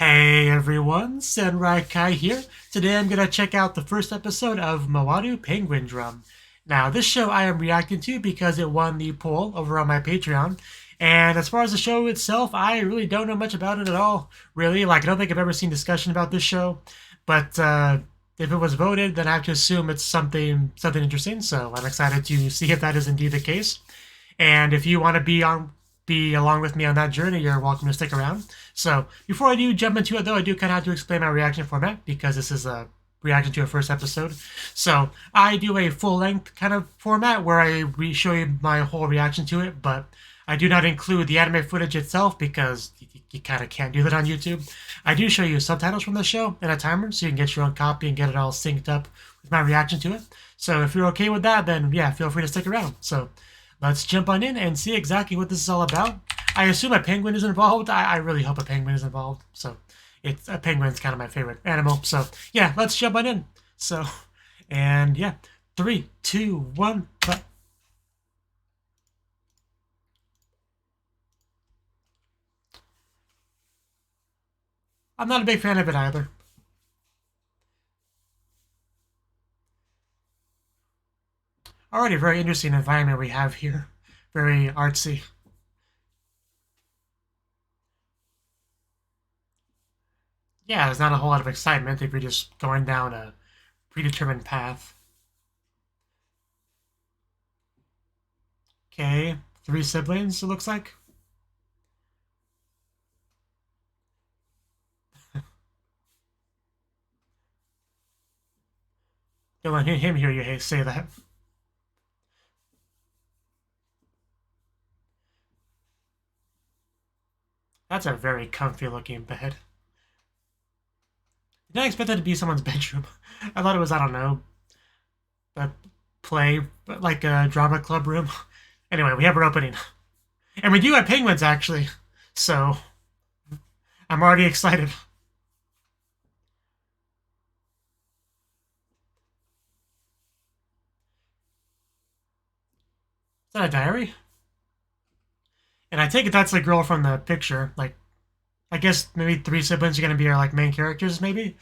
Hey everyone, Yōkai here. Today I'm going to check out the first episode of Mawaru Penguindrum. Now, this show I am reacting to because it won the poll over on my Patreon. And as far as the show itself, I really don't know much about it at all. Really, I don't think I've ever seen discussion about this show. But if it was voted, then I have to assume it's something interesting. So I'm excited to see if that is indeed the case. And if you want to be along with me on that journey, you're welcome to stick around. So before I do jump into it, though, I do kind of have to explain my reaction format because this is a reaction to a first episode. So I do a full-length kind of format where I show you my whole reaction to it, but I do not include the anime footage itself because you kind of can't do that on YouTube. I do show you subtitles from the show and a timer so you can get your own copy and get it all synced up with my reaction to it. So if you're okay with that, then yeah, feel free to stick around. So let's jump on in and see exactly what this is all about. I assume a penguin is involved. I really hope a penguin is involved. So a penguin's kind of my favorite animal. So yeah, let's jump on in. So, and yeah, 3, 2, 1, but. I'm not a big fan of it either. Already a very interesting environment we have here. Very artsy. Yeah, there's not a whole lot of excitement if you're just going down a predetermined path. Okay, 3 siblings, it looks like. Don't let him hear you say that. That's a very comfy looking bed. Did I expect that to be someone's bedroom? I thought it was, I don't know, a play, like a drama club room. Anyway, we have our opening. And we do have penguins, actually. So, I'm already excited. Is that a diary? And I take it that's the girl from the picture. Like, I guess maybe 3 siblings are going to be our, like, main characters, maybe?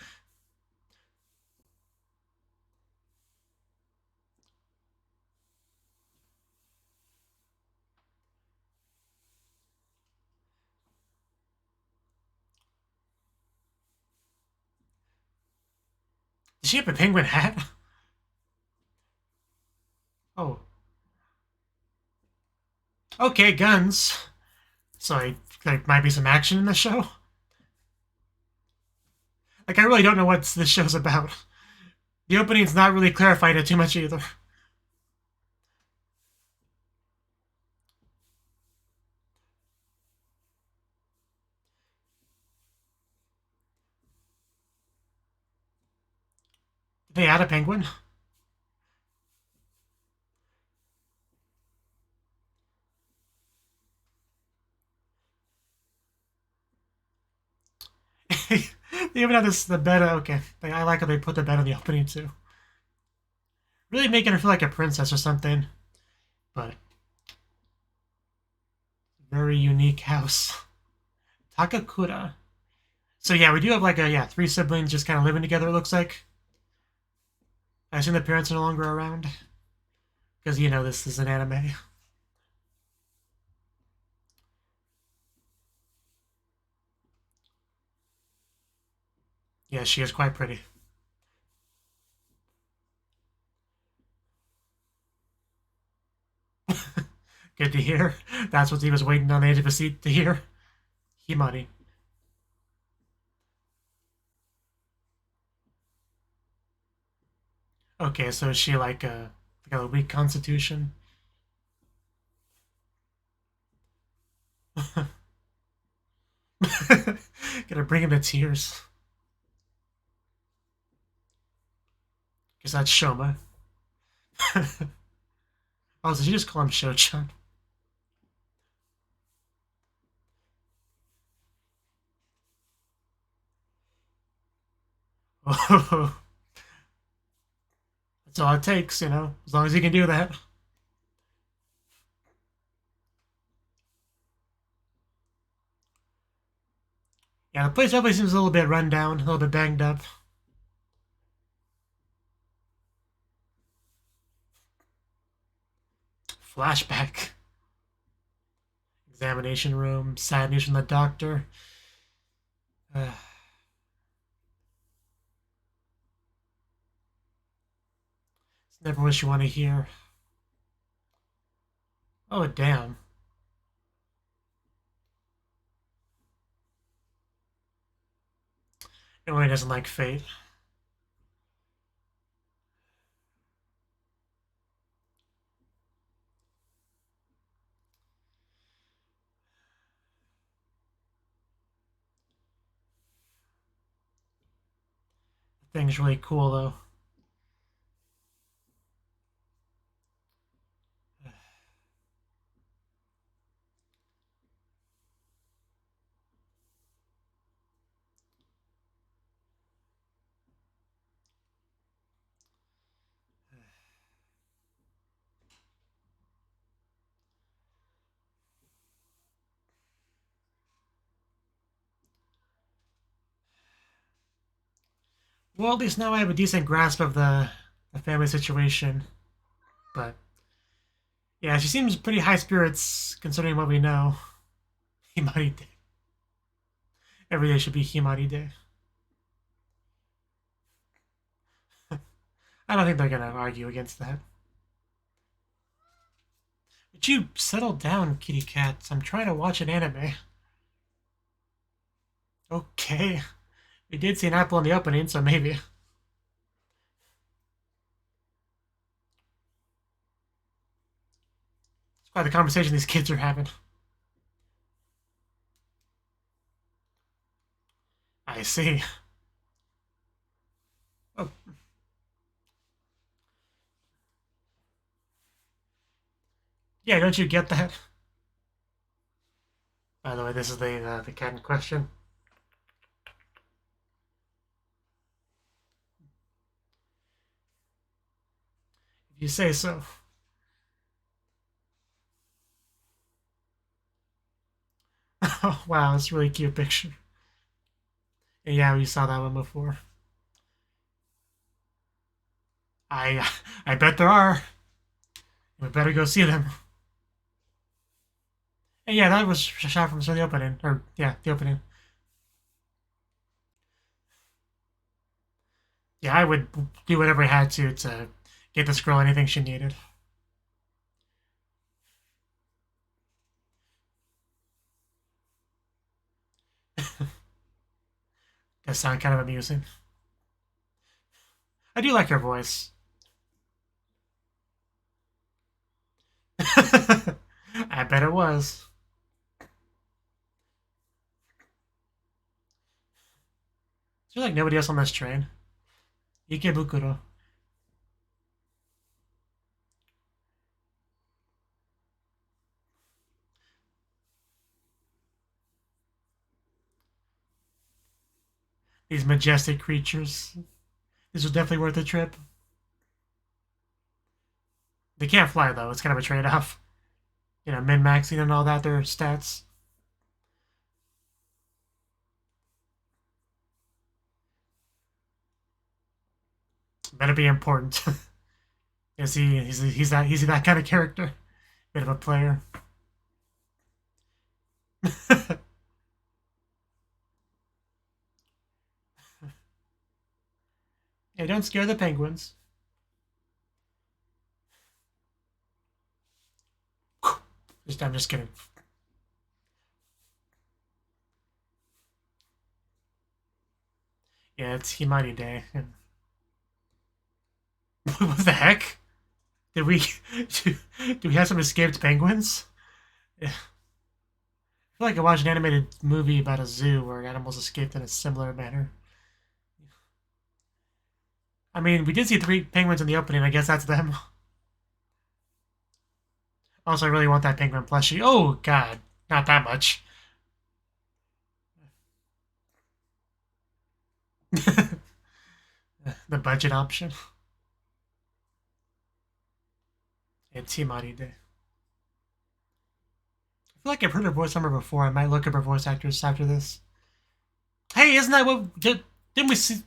Does she have a penguin hat? Oh. Okay, guns. So, there might be some action in the show? Like, I really don't know what this show's about. The opening's not really clarifying it too much either. Did they add a penguin? They even have the bed. Okay, I like how they put the bed on the opening too. Really making her feel like a princess or something. But very unique house. Takakura. So yeah, we do have like 3 siblings just kind of living together. It looks like. I assume the parents are no longer around because this is an anime. Yeah, she is quite pretty. Good to hear. That's what he was waiting on the edge of a seat to hear. Himari. Okay, so is she like a weak constitution? Gonna bring him to tears. Because that's Shoma. Oh, did you just call him Shochan? Oh, that's all it takes, as long as he can do that. Yeah, the place definitely seems a little bit run down, a little bit banged up. Flashback. Examination room, sad news from the doctor. It's never what you want to hear. Oh, damn. Everyone doesn't like fate. The thing's really cool, though. Well, at least now I have a decent grasp of the family situation. But yeah, she seems pretty high spirits considering what we know. Himari Day. Every day should be Himari Day. I don't think they're gonna argue against that. Would you settle down, kitty cats? I'm trying to watch an anime. Okay. We did see an apple in the opening, so maybe. It's quite the conversation these kids are having. I see. Oh. Yeah, don't you get that? By the way, this is the cat in question. If you say so. Oh, wow, it's a really cute picture. Yeah, we saw that one before. I I bet there are. We better go see them. And yeah, that was shot from the opening. Or, yeah, the opening. Yeah, I would do whatever I had to get this girl anything she needed. Does sound kind of amusing. I do like her voice. I bet it was. There's like nobody else on this train. Ikebukuro. These majestic creatures. This was definitely worth the trip. They can't fly though. It's kind of a trade-off. You know, min-maxing and all that, their stats. Better be important. Is he's that kind of character? Bit of a player. Yeah, don't scare the penguins. I'm just kidding. Yeah, it's Himari Day. What the heck? Did we do we have some escaped penguins? Yeah. I feel like I watched an animated movie about a zoo where animals escaped in a similar manner. I mean, we did see 3 penguins in the opening. I guess that's them. Also, I really want that penguin plushie. Oh, God. Not that much. The budget option. It's Himari Day. I feel like I've heard her voice number before. I might look up her voice actress after this. Hey, isn't that what didn't we see?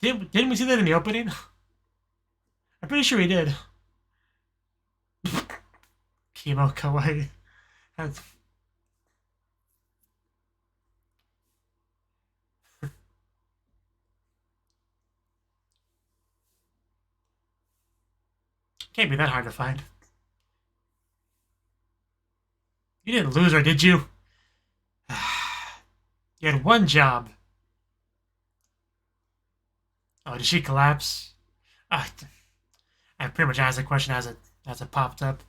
Didn't we see that in the opening? I'm pretty sure we did. Chemo kawaii. That's, can't be that hard to find. You didn't lose her, did you? You had one job. Oh, did she collapse? Uh, I pretty much asked the question as it popped up.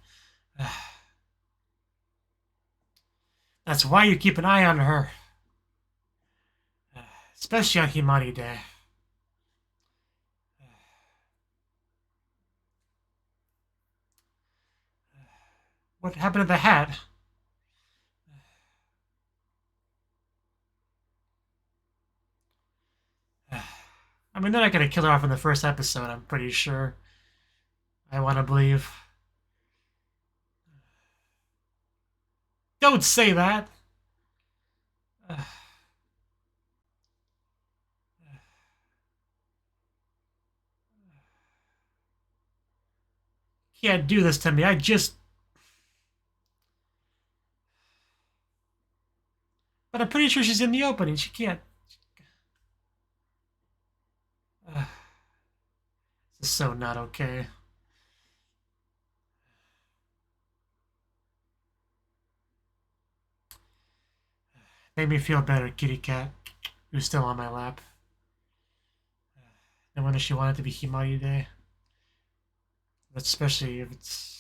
That's why you keep an eye on her, especially on Himari Day. What happened to the hat? I mean, they're not gonna kill her off in the first episode. I'm pretty sure. I want to believe. Don't say that. Can't do this to me. I just. But I'm pretty sure she's in the opening. She can't. This is so not okay. Made me feel better, kitty cat, who's still on my lap. No wonder she wanted to be Himari Day. Especially if it's.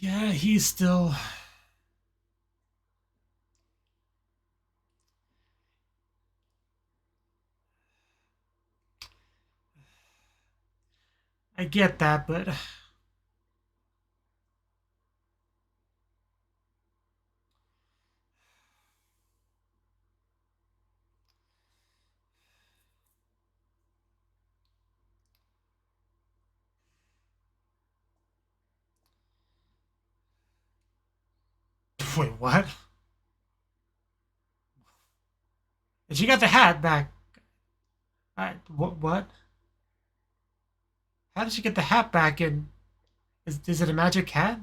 Yeah, he's still. I get that, but. Wait, what? And she got the hat back. What? How did she get the hat back? And is it a magic hat?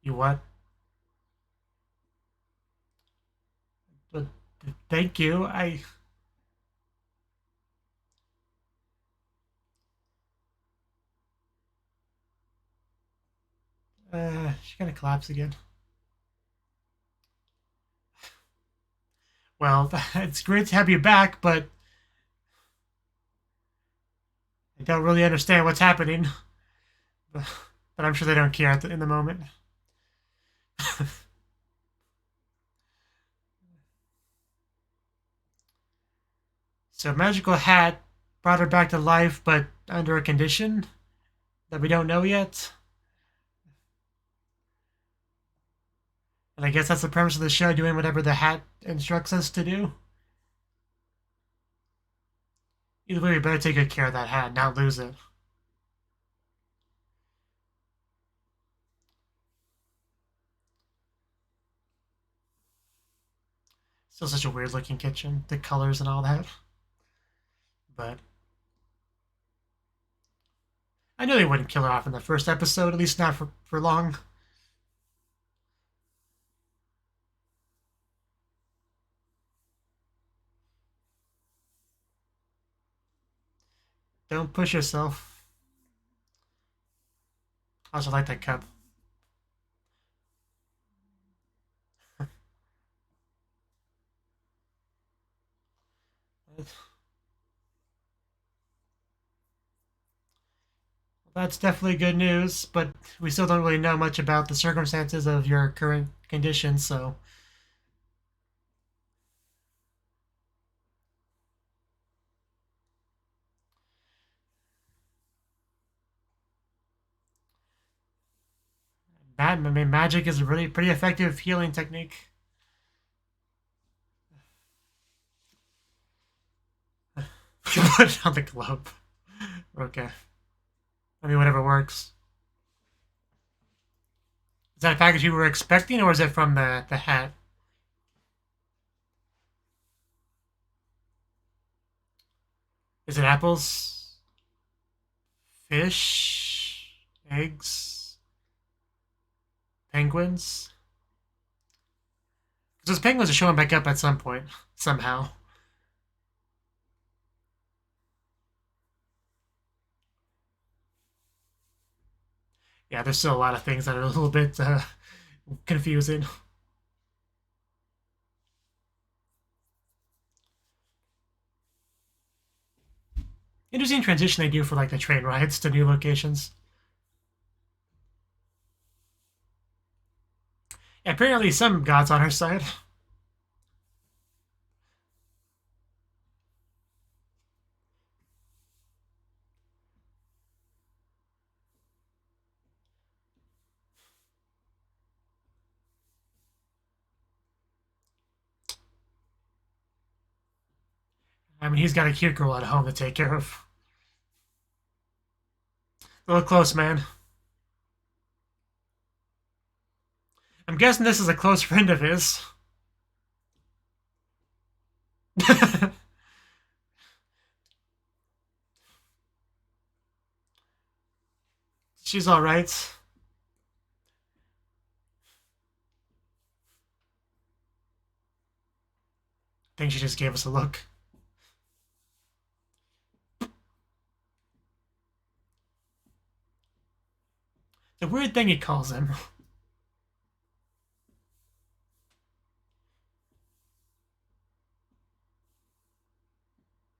You what? But thank you. She's gonna collapse again. Well, it's great to have you back, but I don't really understand what's happening. But I'm sure they don't care in the moment. So, magical hat brought her back to life, but under a condition that we don't know yet. And I guess that's the premise of the show, doing whatever the hat instructs us to do. Either way, we better take good care of that hat, not lose it. Still such a weird looking kitchen, the colors and all that. But I knew they wouldn't kill her off in the first episode, at least not for long. Don't push yourself. I also like that cup. That's definitely good news, but we still don't really know much about the circumstances of your current condition, so. I mean, magic is a really pretty effective healing technique. You put it on the globe. Okay. I mean, whatever works. Is that a package you were expecting, or is it from the hat? Is it apples? Fish? Eggs? Penguins? Because those penguins are showing back up at some point, somehow. Yeah, there's still a lot of things that are a little bit confusing. Interesting transition they do for like the train rides to new locations. Apparently, some god's on her side. I mean, he's got a cute girl at home to take care of. A little close, man. I'm guessing this is a close friend of his. She's alright. I think she just gave us a look. The weird thing he calls him.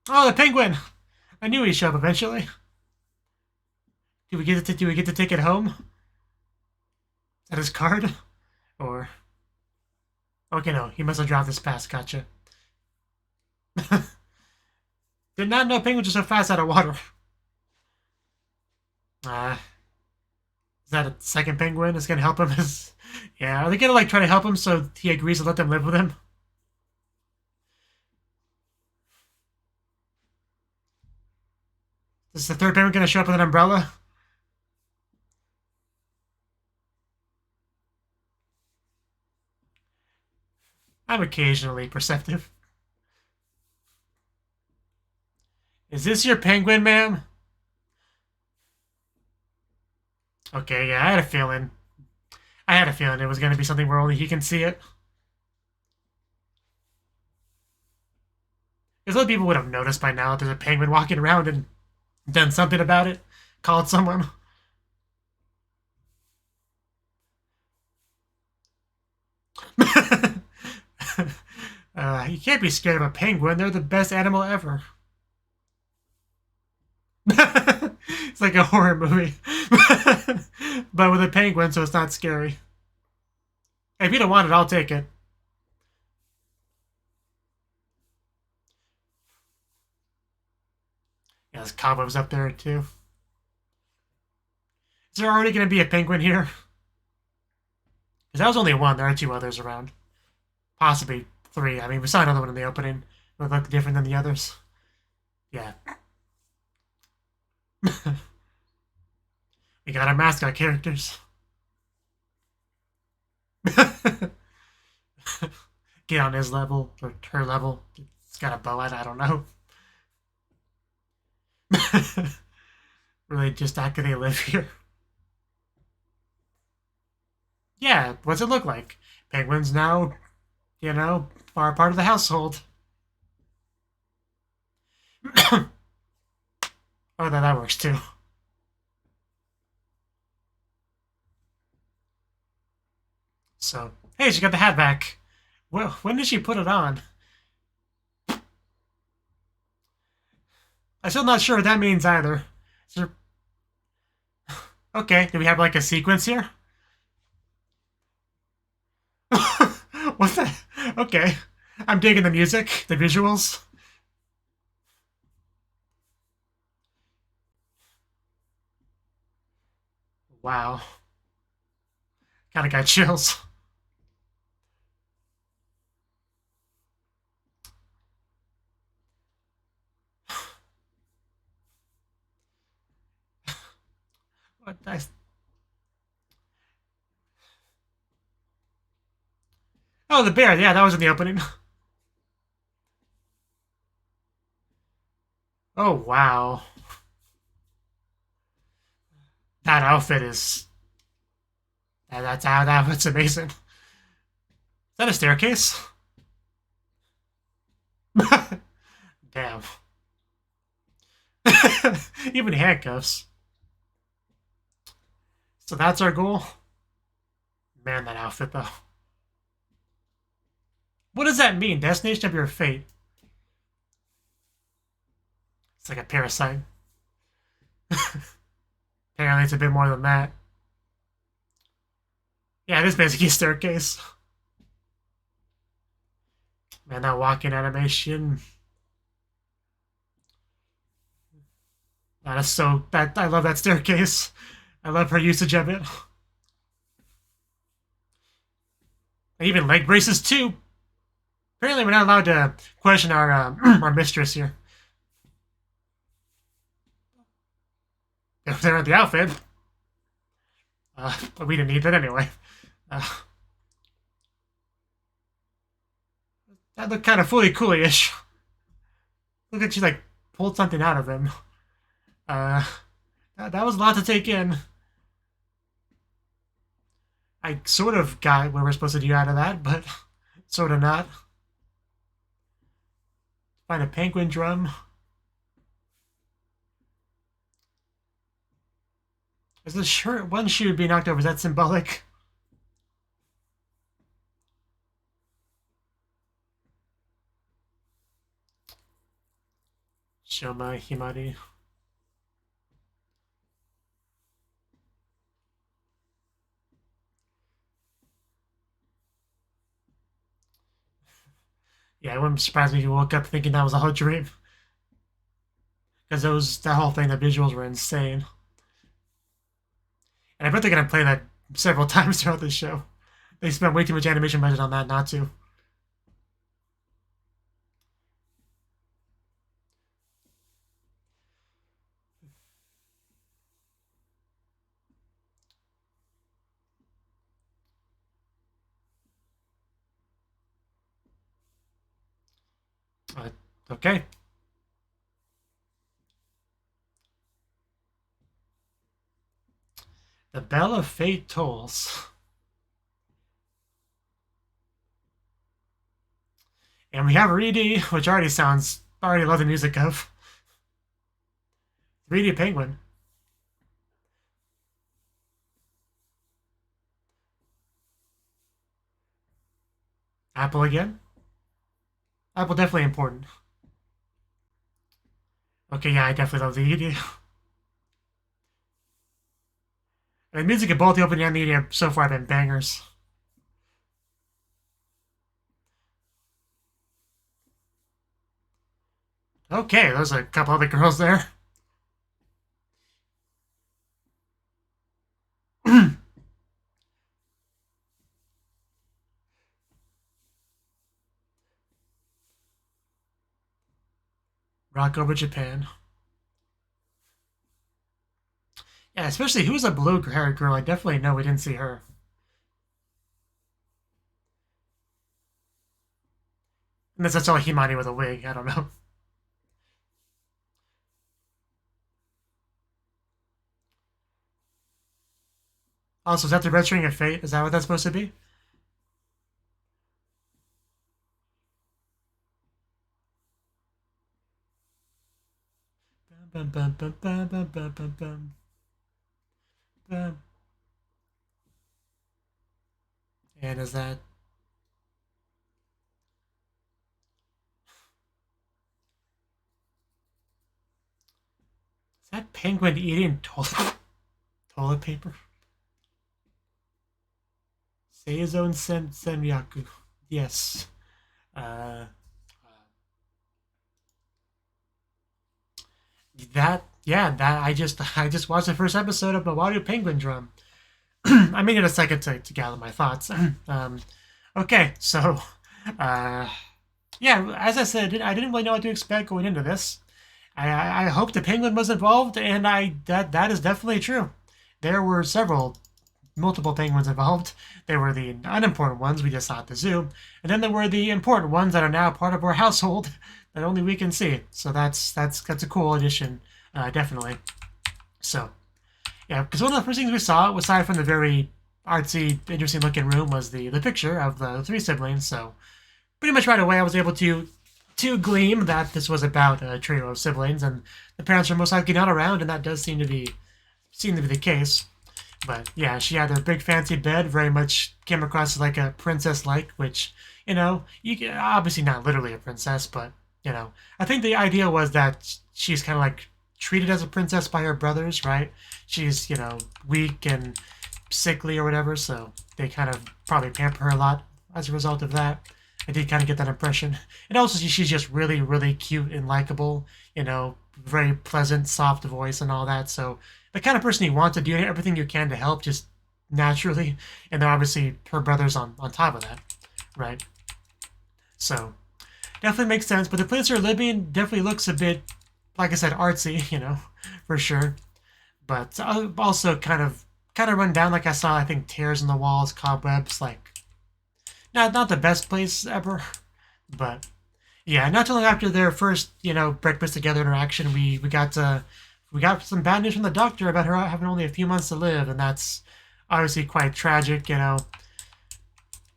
Oh, the penguin! I knew he'd show up eventually. Do we get to take it home? Is that his card? Or okay, no, he must have dropped his pass. Gotcha. Did not know penguins are so fast out of water. Is that a second penguin that's gonna help him? Yeah, are they gonna like try to help him so he agrees to let them live with him? Is the third penguin gonna show up with an umbrella? I'm occasionally perceptive. Is this your penguin, ma'am? Okay, yeah, I had a feeling. I had a feeling it was going to be something where only he can see it. Because other people would have noticed by now that there's a penguin walking around and done something about it. Called someone. You can't be scared of a penguin. They're the best animal ever. It's like a horror movie. But with a penguin, so it's not scary. If you don't want it, I'll take it. Yeah, there's cobwebs up there, too. Is there already going to be a penguin here? Because that was only one. There are two others around. Possibly three. I mean, we saw another one in the opening. It looked different than the others. Yeah. We got our mascot characters. Get on his level, or her level. It's got a bow at, I don't know. Really, just how can they live here? Yeah, what's it look like? Penguins now, are part of the household. Oh, that works too. So, hey, she got the hat back. Well, when did she put it on? I'm still not sure what that means either. Okay, do we have like a sequence here? What the? Okay. I'm digging the music, the visuals. Wow. Kind of got chills. What I... Oh, the bear. Yeah, that was in the opening. Oh, wow. That outfit is... That's amazing. Is that a staircase? Damn. Even handcuffs. So that's our goal? Man, that outfit, though. What does that mean? Destination of your fate. It's like a parasite. Apparently it's a bit more than that. Yeah, it is basically a staircase. Man, that walking animation. That is so... I love that staircase. I love her usage of it. And even leg braces, too. Apparently we're not allowed to question our our mistress here. If they're at the outfit. But we didn't need that anyway. That looked kind of fully coolly-ish. Look at she like pulled something out of him. That was a lot to take in. I sort of got what we're supposed to do out of that, but sort of not. Find a penguin drum. Is this shirt one shoe being knocked over? Is that symbolic? Shoma Himari. Yeah, it wouldn't surprise me if you woke up thinking that was a whole dream. Because that whole thing, the visuals were insane. And I bet they're going to play that several times throughout the show. They spent way too much animation budget on that not to. Okay. The bell of fate tolls. And we have Reedy, which already love the music of. Reedy Penguin. Apple again? Apple definitely important. Okay, yeah, I definitely love the ED. The music in both the opening and the ED so far have been bangers. Okay, there's a couple other girls there. Rock over Japan. Yeah, especially who's a blue-haired girl. I definitely know we didn't see her. Unless that's all Himani with a wig. I don't know. Also, is that the Red String of Fate? Is that what that's supposed to be? Bum, bum, bum, bum, bum, bum, bum, bum. And is that... Is that penguin eating toilet paper? Seizon Senryaku. Yes. I just watched the first episode of Mawaru Penguindrum. I may need a second to gather my thoughts. Okay, so, yeah, as I said, I didn't really know what to expect going into this. I hope the penguin was involved, and that is definitely true. There were multiple penguins involved. There were the unimportant ones we just saw at the zoo, and then there were the important ones that are now part of our household that only we can see. So that's a cool addition, definitely. So, yeah, because one of the first things we saw, aside from the very artsy, interesting-looking room, was the picture of the three siblings. So, pretty much right away, I was able to glean that this was about a trio of siblings, and the parents are most likely not around, and that does seem to be the case. But yeah, she had a big fancy bed, very much came across as like a princess-like, which, you know, you can, obviously not literally a princess, but, you know, I think the idea was that she's kind of like treated as a princess by her brothers, right? She's, you know, weak and sickly or whatever, so they kind of probably pamper her a lot as a result of that. I did kind of get that impression. And also, she's just really, really cute and likable, you know, very pleasant, soft voice and all that. So the kind of person you want to do everything you can to help just naturally. And then obviously her brother's on top of that, right? So definitely makes sense. But the place they're living definitely looks a bit, like I said, artsy, you know, for sure. But also kind of run down, like I saw, I think, tears in the walls, cobwebs, like, not the best place ever, but yeah, not too long after their first, you know, breakfast together interaction, we got some bad news from the doctor about her having only a few months to live, and that's obviously quite tragic, you know.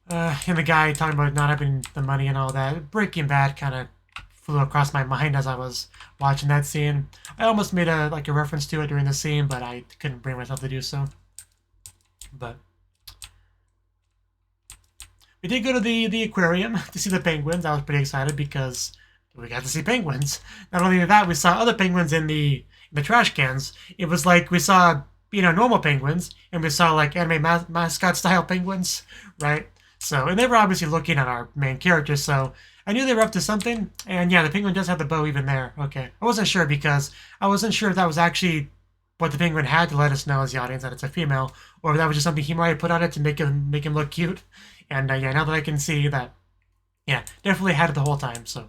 And the guy talking about not having the money and all that. Breaking Bad kind of flew across my mind as I was watching that scene. I almost made a reference to it during the scene, but I couldn't bring myself to do so. But we did go to the aquarium to see the penguins. I was pretty excited because we got to see penguins. Not only that, we saw other penguins in the trash cans. It was like we saw, you know, normal penguins, and we saw like anime mascot style penguins, right? So, and they were obviously looking at our main characters, so I knew they were up to something. And yeah, the penguin does have the bow even there. Okay, I wasn't sure because I wasn't sure if that was actually what the penguin had to let us know as the audience that it's a female, or if that was just something he might have put on it to make him look cute. And yeah, now that I can see that, yeah, definitely had it the whole time. So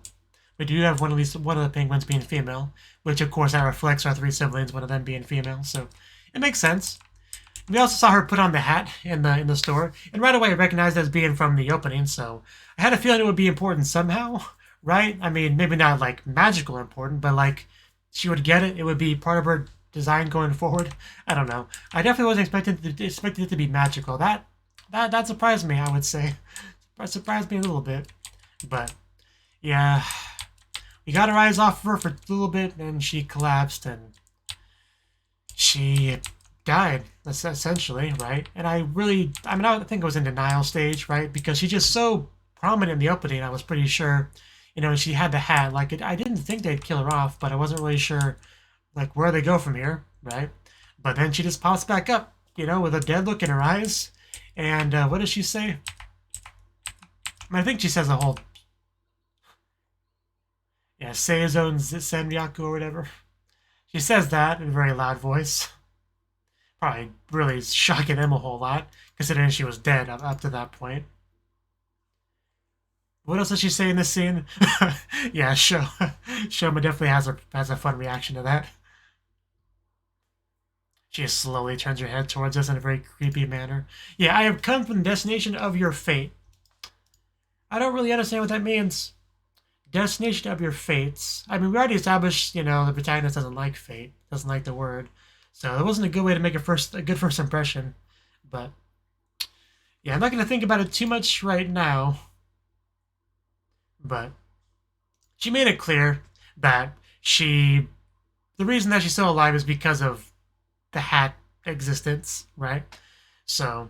we do have at least one of the penguins being female, which of course that reflects our three siblings, one of them being female. So it makes sense. We also saw her put on the hat in the store, and right away I recognized it as being from the opening. So I had a feeling it would be important somehow, right? I mean, maybe not like magical important, but like she would get it. It would be part of her design going forward. I don't know. I definitely wasn't expecting it to be magical. That surprised me, I would say. It surprised me a little bit. But, yeah. We got her eyes off of her for a little bit, and she collapsed, and she died, essentially, right? And I think I was in denial stage, right? Because she's just so prominent in the opening, I was pretty sure, you know, she had the hat. Like, I didn't think they'd kill her off, but I wasn't really sure, like, where they go from here, right? But then she just pops back up, you know, with a dead look in her eyes. And what does she say? I think she says a whole, yeah, Seizon Senryaku or whatever. She says that in a very loud voice. Probably really shocking them a whole lot, considering she was dead up to that point. What else does she say in this scene? Yeah, Shoma definitely has a fun reaction to that. She slowly turns her head towards us in a very creepy manner. Yeah, I have come from the destination of your fate. I don't really understand what that means. Destination of your fates. I mean, we already established, you know, the protagonist doesn't like fate, doesn't like the word. So it wasn't a good way to make a good first impression. But yeah, I'm not going to think about it too much right now. But she made it clear that the reason that she's still alive is because of the hat existence, right? So,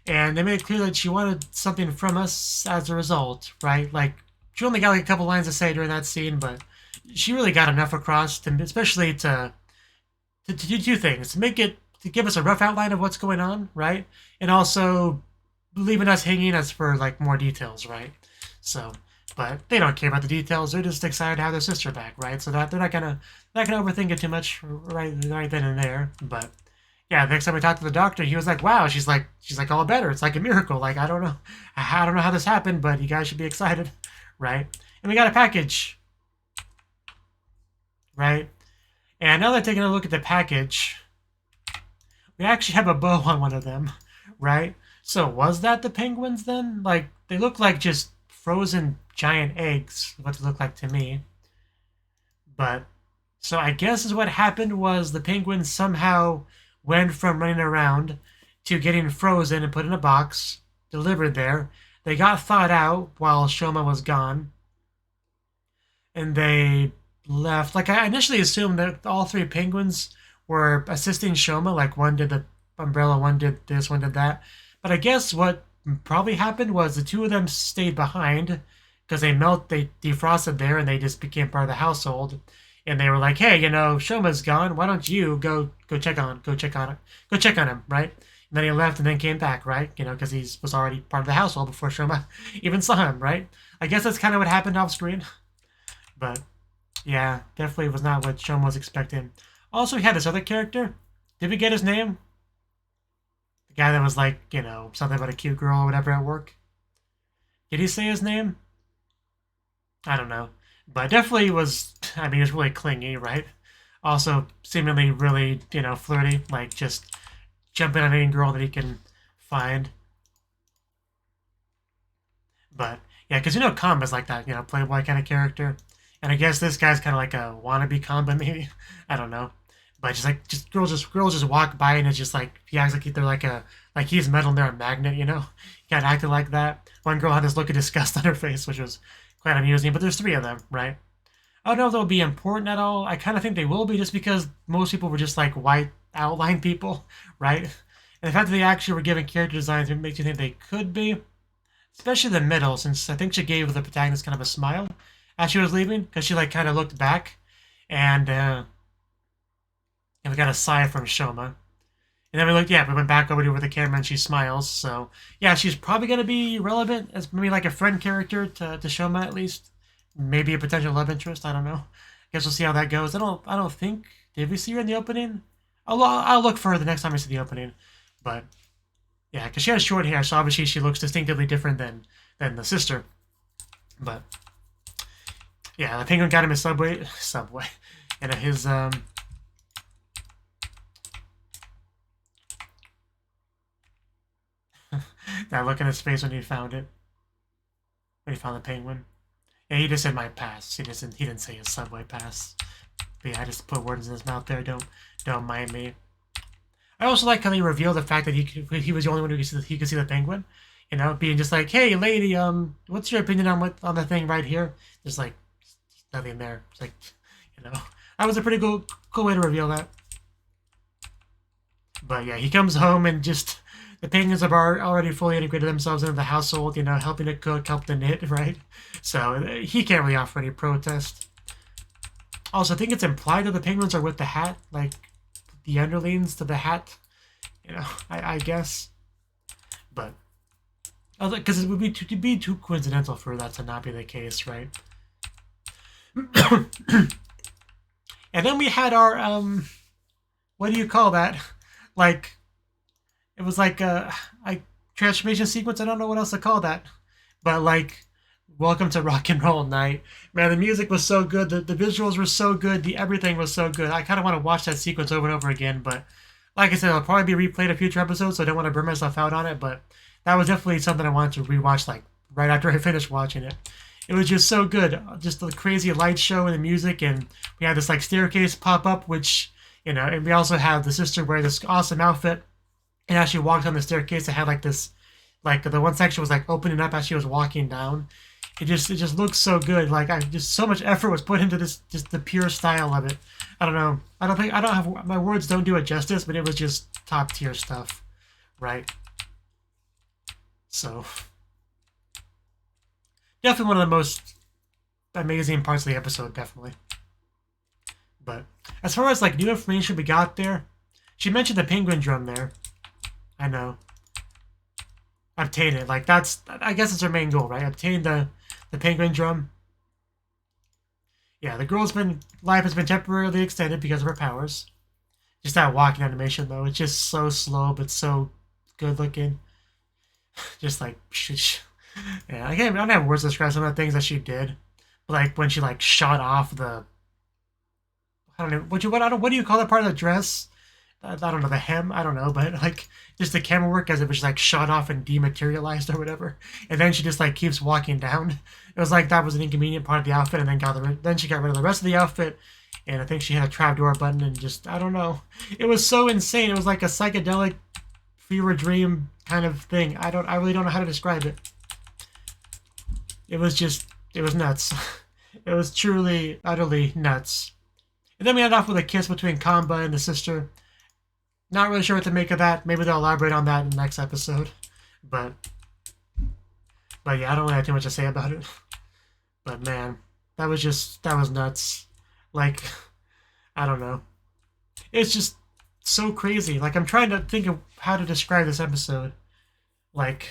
and they made it clear that she wanted something from us as a result, right? Like, she only got like a couple lines to say during that scene, but she really got enough across, especially to do two things: to give us a rough outline of what's going on, right? And also leaving us hanging as for like more details, right? So, but they don't care about the details; they're just excited to have their sister back, right? So that they're not gonna overthink it too much, right then and there. But yeah, the next time we talked to the doctor, he was like, "Wow," she's like all better. It's like a miracle. Like I don't know how this happened, but you guys should be excited, right? And we got a package, right? And now that taking a look at the package, we actually have a bow on one of them, right? So was that the penguins then? Like they look like just frozen giant eggs, what they look like to me. But so I guess is what happened was the penguins somehow went from running around to getting frozen and put in a box, delivered there. They got thawed out while Shoma was gone, and they left. Like I initially assumed that all three penguins were assisting Shoma. Like one did the umbrella, one did this, one did that. But I guess what probably happened was the two of them stayed behind because they defrosted there, and they just became part of the household. And they were like, "Hey, Shoma's gone. Why don't you go check on him, right?" And then he left and then came back, right? Because he was already part of the household before Shoma even saw him, right? I guess that's kind of what happened off screen. But yeah, definitely was not what Shoma was expecting. Also, we had this other character. Did we get his name? The guy that was like, something about a cute girl or whatever at work. Did he say his name? I don't know. But definitely was, he was really clingy, right? Also, seemingly really, flirty, like just jumping on any girl that he can find. But, yeah, because Kamba's like that, playboy kind of character. And I guess this guy's kind of like a wannabe Kamba, maybe. I don't know. But girls just walk by and it's just like, he acts like they're like he's metal and they're a magnet, Kind of acted like that. One girl had this look of disgust on her face, which was quite amusing, but there's three of them, right? I don't know if they'll be important at all. I kind of think they will be just because most people were just like white outline people, right? And the fact that they actually were given character designs makes you think they could be. Especially the middle, since I think she gave the protagonist kind of a smile as she was leaving, because she like kind of looked back, and we got a sigh from Shoma. And then we went back over to where the camera and she smiles. So yeah, she's probably gonna be relevant as maybe like a friend character to Shoma at least. Maybe a potential love interest. I don't know. Guess we'll see how that goes. I don't think, did we see her in the opening? I'll look for her the next time we see the opening. But yeah, because she has short hair, so obviously she looks distinctively different than the sister. But yeah, the penguin got him his subway, and his that look in his face when he found it. When he found the penguin. Yeah, he just said my pass. He didn't say his subway pass. But yeah, I just put words in his mouth there. Don't mind me. I also like how they revealed the fact that he was the only one who could see the penguin. Being just like, "Hey, lady, what's your opinion on the thing right here?" There's like nothing there. It's like, that was a pretty cool way to reveal that. But yeah, he comes home and just the penguins have already fully integrated themselves into the household, helping to cook, help to knit, right? So he can't really offer any protest. Also, I think it's implied that the penguins are with the hat, like the underlings to the hat, I guess. But because it would be too coincidental for that to not be the case, right? And then we had our what do you call that? Like, it was like a transformation sequence. I don't know what else to call that, but like, welcome to rock and roll night. Man, the music was so good. The visuals were so good. Everything was so good. I kind of want to watch that sequence over and over again, but like I said, it'll probably be replayed in future episodes, so I don't want to burn myself out on it, but that was definitely something I wanted to rewatch, like, right after I finished watching it. It was just so good. Just the crazy light show and the music, and we had this, like, staircase pop up, which, and we also have the sister wear this awesome outfit, and as she walked on the staircase, it had, like, this, like, the one section was, like, opening up as she was walking down. It just looks so good. Like, just so much effort was put into this, just the pure style of it. I don't know. My words don't do it justice, but it was just top tier stuff, right? So, definitely one of the most amazing parts of the episode, definitely. But as far as like new information we got there, she mentioned the Penguindrum there. I know. Obtain it. Like I guess it's her main goal, right? Obtain the Penguindrum. Yeah, the girl's life has been temporarily extended because of her powers. Just that walking animation though, it's just so slow but so good looking. Just like, yeah, I don't have words to describe some of the things that she did. But like when she like shot off the, I don't know, what do you call that part of the dress? I don't know, the hem, I don't know, but like just the camera work as it was like shot off and dematerialized or whatever. And then she just like keeps walking down. It was like that was an inconvenient part of the outfit, and then she got rid of the rest of the outfit. And I think she had a trapdoor button and just, I don't know. It was so insane. It was like a psychedelic fever dream kind of thing. I really don't know how to describe it. It was nuts. It was truly, utterly nuts. And then we ended off with a kiss between Kamba and the sister. Not really sure what to make of that. Maybe they'll elaborate on that in the next episode. But yeah, I don't really have too much to say about it. But man, that was nuts. Like, I don't know. It's just so crazy. Like, I'm trying to think of how to describe this episode. Like,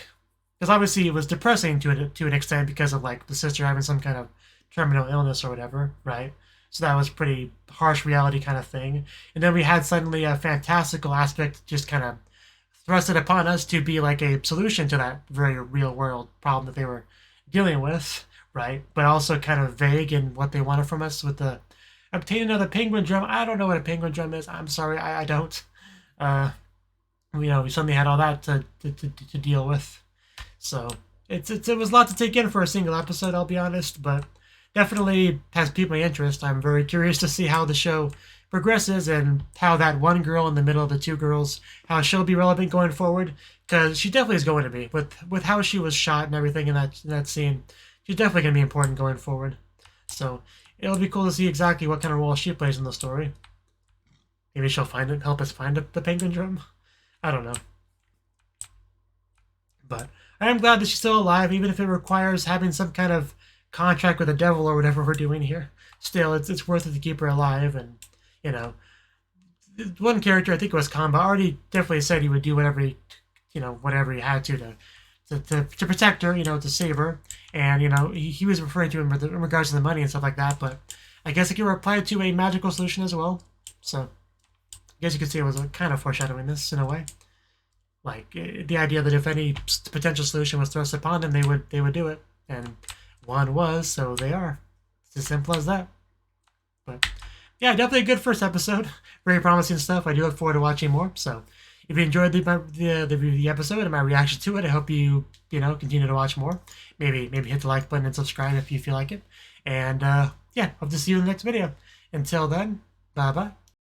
because obviously it was depressing to an extent because of like the sister having some kind of terminal illness or whatever, right? So that was pretty harsh reality kind of thing. And then we had suddenly a fantastical aspect just kind of thrusted upon us to be like a solution to that very real world problem that they were dealing with, right? But also kind of vague in what they wanted from us with the obtain another Penguindrum. I don't know what a Penguindrum is. I'm sorry, I don't. We suddenly had all that to deal with. So it was a lot to take in for a single episode, I'll be honest, but definitely has piqued my interest. I'm very curious to see how the show progresses and how that one girl in the middle of the two girls, how she'll be relevant going forward, because she definitely is going to be with how she was shot and everything in that scene. She's definitely going to be important going forward. So it'll be cool to see exactly what kind of role she plays in the story. Maybe she'll help us find the Penguindrum. I don't know. But I am glad that she's still alive, even if it requires having some kind of contract with the devil or whatever we're doing here. Still, it's worth it to keep her alive. And, one character, I think it was Kamba, already definitely said he would do whatever he had to protect her, to save her. And, he was referring to him in regards to the money and stuff like that. But I guess it can apply to a magical solution as well. So I guess you could say it was kind of foreshadowing this in a way. Like the idea that if any potential solution was thrust upon them, they would do it. And one was, so they are. It's as simple as that. But yeah, definitely a good first episode. Very promising stuff. I do look forward to watching more. So if you enjoyed the episode and my reaction to it, I hope you continue to watch more. Maybe hit the like button and subscribe if you feel like it. And yeah, hope to see you in the next video. Until then, bye bye.